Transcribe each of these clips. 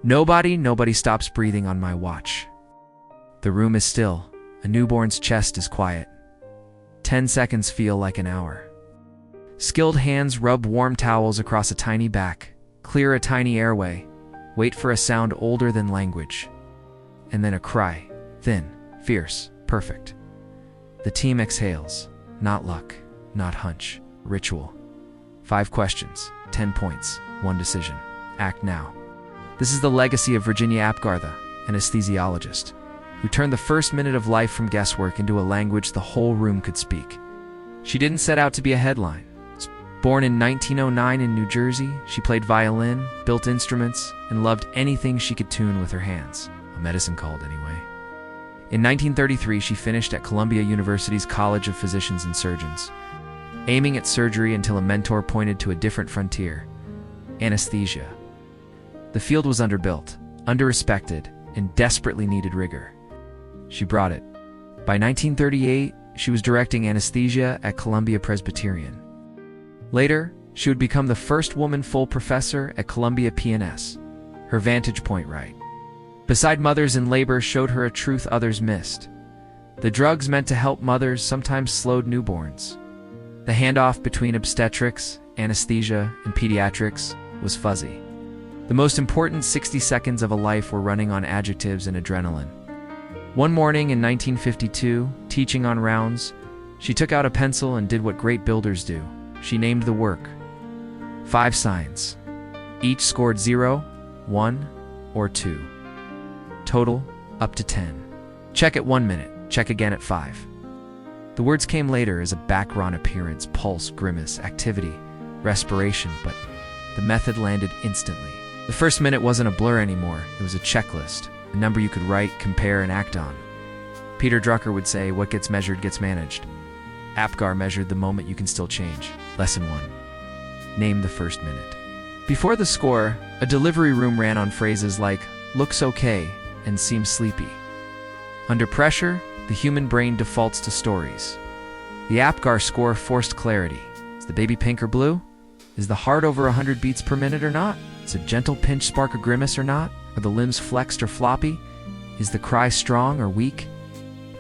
Nobody stops breathing on my watch. The room is still. A newborn's chest is quiet. 10 seconds feel like an hour. Skilled hands rub warm towels across a tiny back, clear a tiny airway, wait for a sound older than language. And then a cry, thin, fierce, perfect. The team exhales. Not luck, not hunch, ritual. 5 questions, 10 points, 1 decision. Act now. This is the legacy of Virginia Apgar, the anesthesiologist, who turned the first minute of life from guesswork into a language the whole room could speak. She didn't set out to be a headline. Born in 1909 in New Jersey, she played violin, built instruments, and loved anything she could tune with her hands. A medicine called, anyway. In 1933, she finished at Columbia University's College of Physicians and Surgeons, aiming at surgery until a mentor pointed to a different frontier: anesthesia. The field was underbuilt, underrespected, and desperately needed rigor. She brought it. By 1938, she was directing anesthesia at Columbia Presbyterian. Later, she would become the first woman full professor at Columbia PNS. Her vantage point right beside mothers in labor showed her a truth others missed. The drugs meant to help mothers sometimes slowed newborns. The handoff between obstetrics, anesthesia, and pediatrics was fuzzy. The most important 60 seconds of a life were running on adjectives and adrenaline. One morning in 1952, teaching on rounds, she took out a pencil and did what great builders do. She named the work. 5 signs. Each scored 0, 1, or 2. Total, up to 10. Check at 1 minute, check again at 5. The words came later as a background appearance: pulse, grimace, activity, respiration, but the method landed instantly. The first minute wasn't a blur anymore, it was a checklist, a number you could write, compare, and act on. Peter Drucker would say, "What gets measured gets managed." Apgar measured the moment you can still change. Lesson 1. Name the first minute. Before the score, a delivery room ran on phrases like, "looks okay," and "seems sleepy." Under pressure, the human brain defaults to stories. The Apgar score forced clarity. Is the baby pink or blue? Is the heart over 100 beats per minute or not? Is a gentle pinch spark a grimace or not? Are the limbs flexed or floppy? Is the cry strong or weak?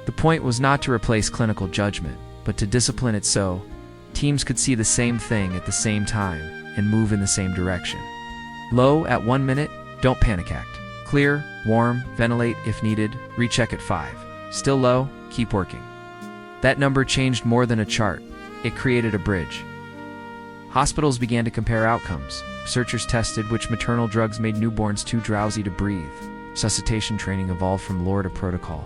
The point was not to replace clinical judgment, but to discipline it so teams could see the same thing at the same time and move in the same direction. Low at 1 minute, don't panic act. Clear, warm, ventilate if needed, recheck at 5. Still low, keep working. That number changed more than a chart. It created a bridge. Hospitals began to compare outcomes. Researchers tested which maternal drugs made newborns too drowsy to breathe. Resuscitation training evolved from lore to protocol.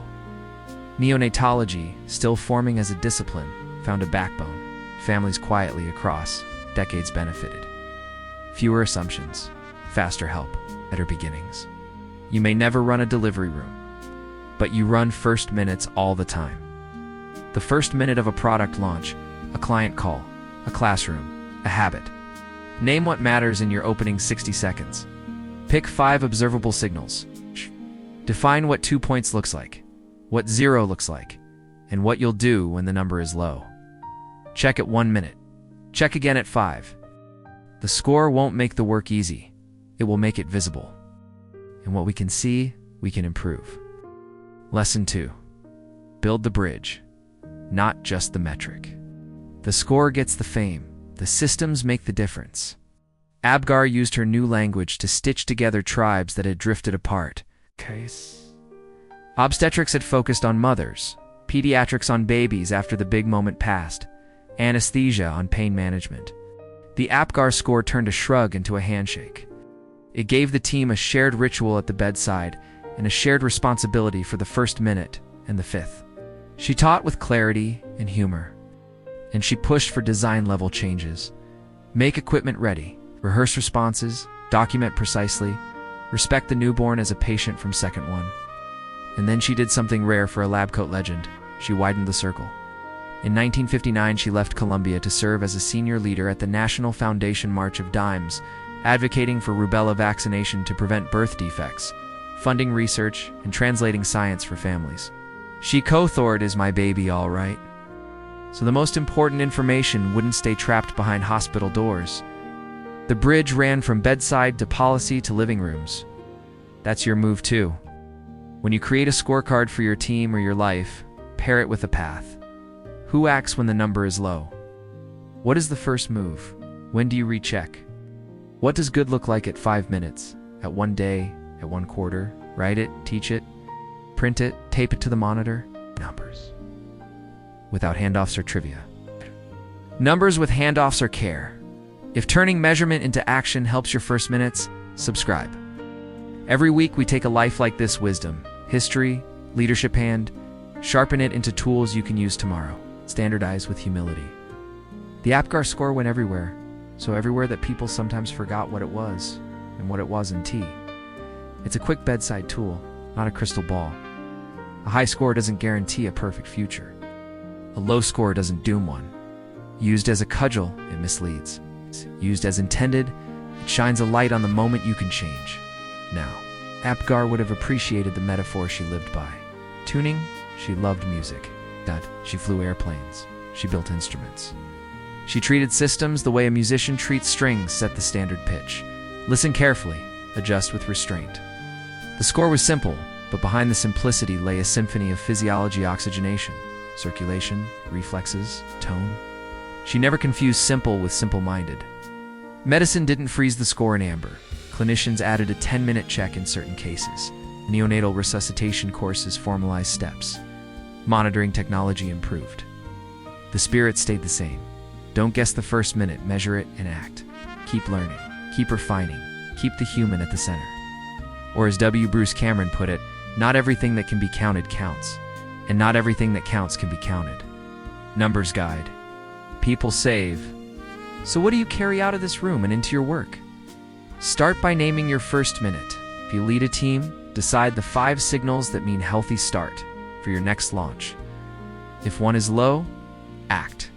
Neonatology, still forming as a discipline, found a backbone. Families quietly across decades benefited. Fewer assumptions, faster help, better beginnings. You may never run a delivery room, but you run first minutes all the time. The first minute of a product launch, a client call, a classroom, a habit. Name what matters in your opening 60 seconds. Pick 5 observable signals. Define what 2 points looks like, what 0 looks like, and what you'll do when the number is low. Check at 1 minute. Check again at 5. The score won't make the work easy. It will make it visible. And what we can see, we can improve. Lesson 2. Build the bridge, not just the metric. The score gets the fame. The systems make the difference. Apgar used her new language to stitch together tribes that had drifted apart. Obstetrics had focused on mothers, pediatrics on babies after the big moment passed, anesthesia on pain management. The Apgar score turned a shrug into a handshake. It gave the team a shared ritual at the bedside and a shared responsibility for the first minute and the 5th. She taught with clarity and humor, and she pushed for design-level changes. Make equipment ready, rehearse responses, document precisely, respect the newborn as a patient from second one. And then she did something rare for a lab coat legend. She widened the circle. In 1959, she left Columbia to serve as a senior leader at the National Foundation March of Dimes, advocating for rubella vaccination to prevent birth defects, funding research, and translating science for families. She co-authored Is My Baby All Right? So the most important information wouldn't stay trapped behind hospital doors. The bridge ran from bedside to policy to living rooms. That's your move too. When you create a scorecard for your team or your life, pair it with a path. Who acts when the number is low? What is the first move? When do you recheck? What does good look like at 5 minutes, at 1 day, at 1 quarter? Write it, teach it, print it, tape it to the monitor. Numbers. Without handoffs or trivia. Numbers with handoffs or care. If turning measurement into action helps your first minutes, subscribe. Every week we take a life like this wisdom, history, leadership hand, sharpen it into tools you can use tomorrow. Standardize with humility. The Apgar Score went everywhere, so everywhere that people sometimes forgot what it was and what it was in T. It's a quick bedside tool, not a crystal ball. A high score doesn't guarantee a perfect future. A low score doesn't doom one. Used as a cudgel, it misleads. Used as intended, it shines a light on the moment you can change. Now, Apgar would have appreciated the metaphor she lived by. Tuning, she loved music. She flew airplanes. She built instruments. She treated systems the way a musician treats strings, set the standard pitch. Listen carefully, adjust with restraint. The score was simple, but behind the simplicity lay a symphony of physiology, oxygenation, circulation, reflexes, tone. She never confused simple with simple-minded. Medicine didn't freeze the score in amber. Clinicians added a 10-minute check in certain cases. Neonatal resuscitation courses formalized steps. Monitoring technology improved. The spirit stayed the same. Don't guess the first minute, measure it and act. Keep learning, keep refining, keep the human at the center. Or as W. Bruce Cameron put it, not everything that can be counted counts, and not everything that counts can be counted. Numbers guide. People save. So what do you carry out of this room and into your work? Start by naming your first minute. If you lead a team, decide the 5 signals that mean healthy start for your next launch. If one is low, act.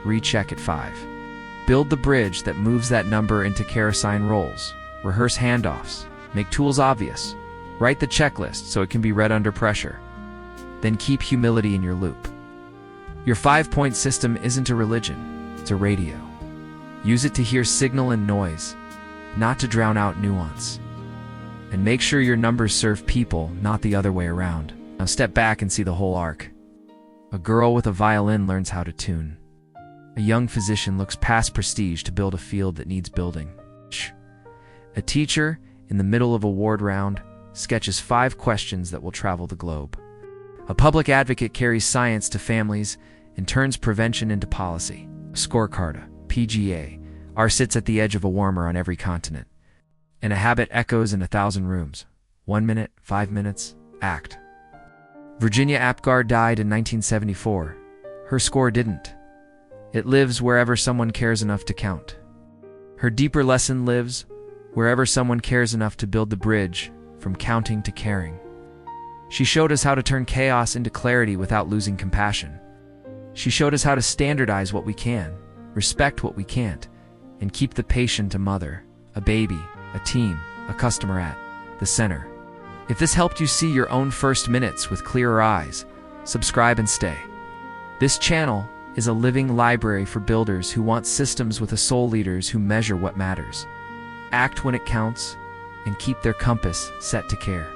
Recheck at 5. Build the bridge that moves that number into care assign roles. Rehearse handoffs. Make tools obvious. Write the checklist so it can be read under pressure. Then keep humility in your loop. Your 5-point system isn't a religion, it's a radio. Use it to hear signal and noise, not to drown out nuance. And make sure your numbers serve people, not the other way around. Now step back and see the whole arc. A girl with a violin learns how to tune. A young physician looks past prestige to build a field that needs building. A teacher, in the middle of a ward round, sketches 5 questions that will travel the globe. A public advocate carries science to families and turns prevention into policy. A scorecard, PGA, sits at the edge of a warmer on every continent. And a habit echoes in 1,000 rooms. 1 minute, 5 minutes, act. Virginia Apgar died in 1974. Her score didn't. It lives wherever someone cares enough to count. Her deeper lesson lives wherever someone cares enough to build the bridge from counting to caring. She showed us how to turn chaos into clarity without losing compassion. She showed us how to standardize what we can, respect what we can't, and keep the patient a mother, a baby, a team, a customer at the center. If this helped you see your own first minutes with clearer eyes, subscribe and stay. This channel is a living library for builders who want systems with a soul, leaders who measure what matters, act when it counts, and keep their compass set to care.